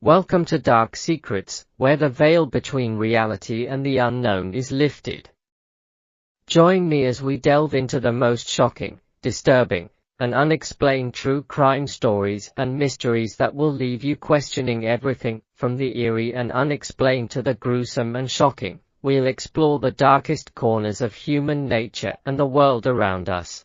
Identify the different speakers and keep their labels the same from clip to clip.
Speaker 1: Welcome to Dark Secrets, where the veil between reality and the unknown is lifted. Join me as we delve into the most shocking, disturbing, and unexplained true crime stories and mysteries that will leave you questioning everything, from the eerie and unexplained to the gruesome and shocking. We'll explore the darkest corners of human nature and the world around us.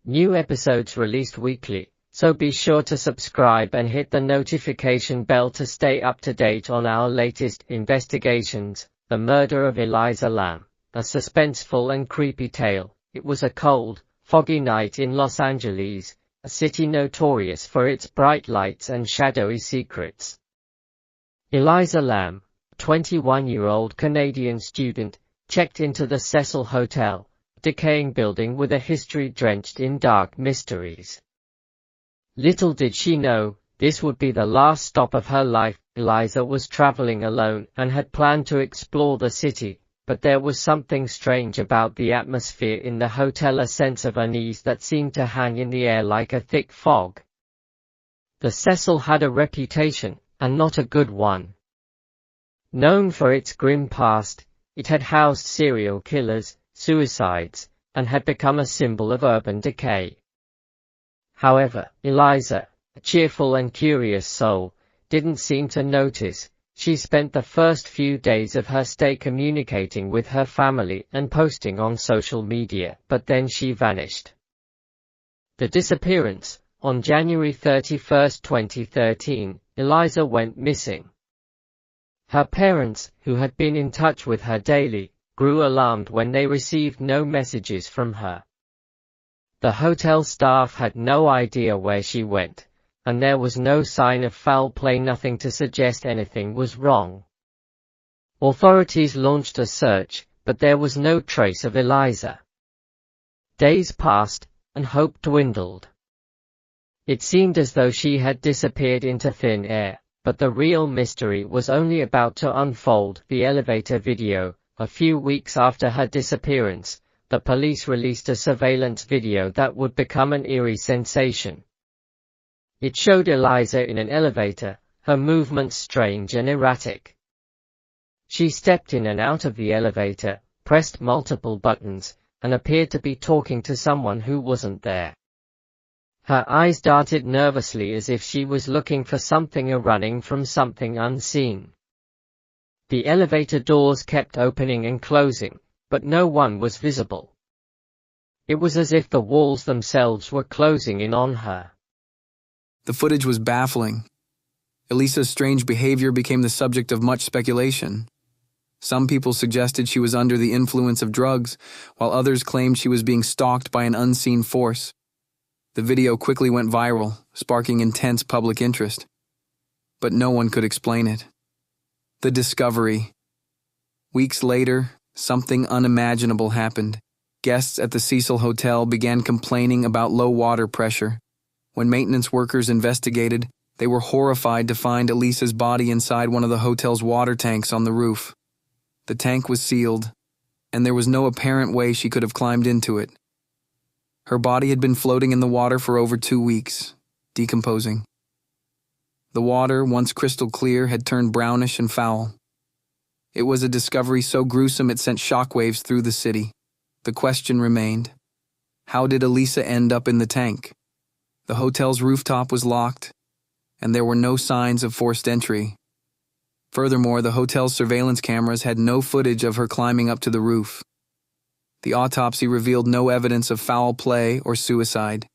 Speaker 1: New episodes released weekly, so be sure to subscribe and hit the notification bell to stay up to date on our latest investigations. The murder of Elisa Lam, a suspenseful and creepy tale. It was a cold, foggy night in Los Angeles, a city notorious for its bright lights and shadowy secrets. Elisa Lam, a 21-year-old Canadian student, checked into the Cecil Hotel, a decaying building with a history drenched in dark mysteries. Little did she know, this would be the last stop of her life. Elisa was traveling alone and had planned to explore the city, but there was something strange about the atmosphere in the hotel, a sense of unease that seemed to hang in the air like a thick fog. The Cecil had a reputation, and not a good one. Known for its grim past, it had housed serial killers, suicides, and had become a symbol of urban decay. However, Elisa, a cheerful and curious soul, didn't seem to notice. She spent the first few days of her stay communicating with her family and posting on social media, but then she vanished. The disappearance. On January 31, 2013, Elisa went missing. Her parents, who had been in touch with her daily, grew alarmed when they received no messages from her. The hotel staff had no idea where she went, and there was no sign of foul play, nothing to suggest anything was wrong. Authorities launched a search, but there was no trace of Elisa. Days passed, and hope dwindled. It seemed as though she had disappeared into thin air, but the real mystery was only about to unfold. The elevator video. A few weeks after her disappearance, the police released a surveillance video that would become an eerie sensation. It showed Elisa in an elevator, her movements strange and erratic. She stepped in and out of the elevator, pressed multiple buttons, and appeared to be talking to someone who wasn't there. Her eyes darted nervously as if she was looking for something or running from something unseen. The elevator doors kept opening and closing, but no one was visible. It was as if the walls themselves were closing in on her.
Speaker 2: The footage was baffling. Elisa's strange behavior became the subject of much speculation. Some people suggested she was under the influence of drugs, while others claimed she was being stalked by an unseen force. The video quickly went viral, sparking intense public interest. But no one could explain it. The discovery. Weeks later, something unimaginable happened. Guests at the Cecil Hotel began complaining about low water pressure. When maintenance workers investigated, they were horrified to find Elisa's body inside one of the hotel's water tanks on the roof. The tank was sealed, and there was no apparent way she could have climbed into it. Her body had been floating in the water for over 2 weeks, decomposing. The water, once crystal clear, had turned brownish and foul. It was a discovery so gruesome it sent shockwaves through the city. The question remained, how did Elisa end up in the tank? The hotel's rooftop was locked, and there were no signs of forced entry. Furthermore, the hotel's surveillance cameras had no footage of her climbing up to the roof. The autopsy revealed no evidence of foul play or suicide.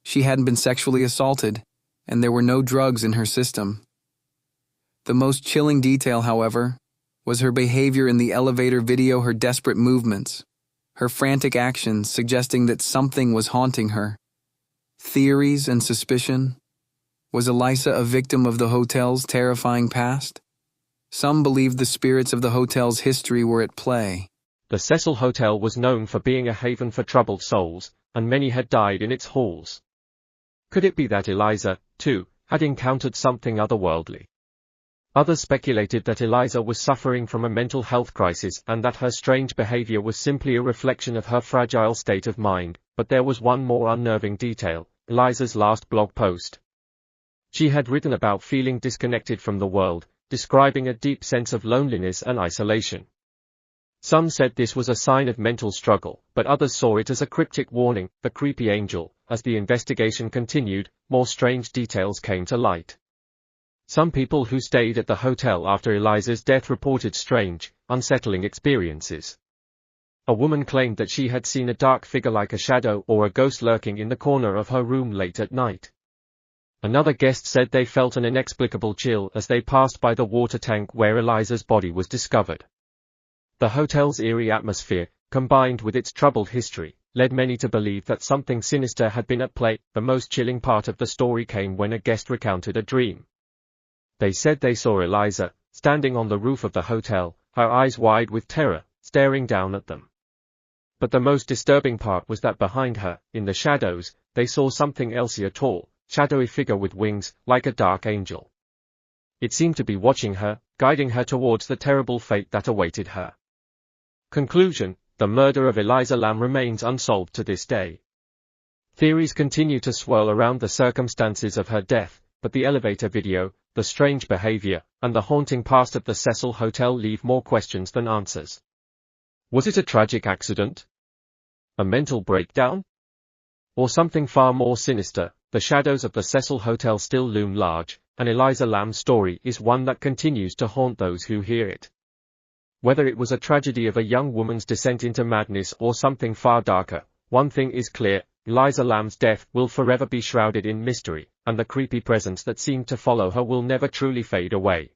Speaker 2: She hadn't been sexually assaulted, and there were no drugs in her system. The most chilling detail, however, was her behavior in the elevator video, her desperate movements, her frantic actions suggesting that something was haunting her. Theories and suspicion. Was Elisa a victim of the hotel's terrifying past? Some believed the spirits of the hotel's history were at play.
Speaker 3: The Cecil Hotel was known for being a haven for troubled souls, and many had died in its halls. Could it be that Elisa, too, had encountered something otherworldly? Others speculated that Elisa was suffering from a mental health crisis and that her strange behavior was simply a reflection of her fragile state of mind, but there was one more unnerving detail: Elisa's last blog post. She had written about feeling disconnected from the world, describing a deep sense of loneliness and isolation. Some said this was a sign of mental struggle, but others saw it as a cryptic warning, the creepy angel. As the investigation continued, more strange details came to light. Some people who stayed at the hotel after Elisa's death reported strange, unsettling experiences. A woman claimed that she had seen a dark figure like a shadow or a ghost lurking in the corner of her room late at night. Another guest said they felt an inexplicable chill as they passed by the water tank where Elisa's body was discovered. The hotel's eerie atmosphere, combined with its troubled history, led many to believe that something sinister had been at play. The most chilling part of the story came when a guest recounted a dream. They said they saw Elisa, standing on the roof of the hotel, her eyes wide with terror, staring down at them. But the most disturbing part was that behind her, in the shadows, they saw something else, a tall, shadowy figure with wings, like a dark angel. It seemed to be watching her, guiding her towards the terrible fate that awaited her. Conclusion: the murder of Elisa Lam remains unsolved to this day. Theories continue to swirl around the circumstances of her death, but the elevator video, the strange behavior, and the haunting past of the Cecil Hotel leave more questions than answers. Was it a tragic accident? A mental breakdown? Or something far more sinister? The shadows of the Cecil Hotel still loom large, and Elisa Lam's story is one that continues to haunt those who hear it. Whether it was a tragedy of a young woman's descent into madness or something far darker, one thing is clear: Elisa Lam's death will forever be shrouded in mystery, and the creepy presence that seemed to follow her will never truly fade away.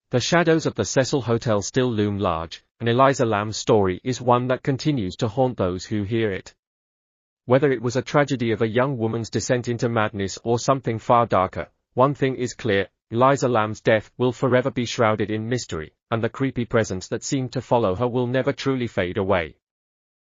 Speaker 3: The shadows of the Cecil Hotel still loom large, and Elisa Lam's story is one that continues to haunt those who hear it. Whether it was a tragedy of a young woman's descent into madness or something far darker, one thing is clear: Elisa Lam's death will forever be shrouded in mystery, and the creepy presence that seemed to follow her will never truly fade away.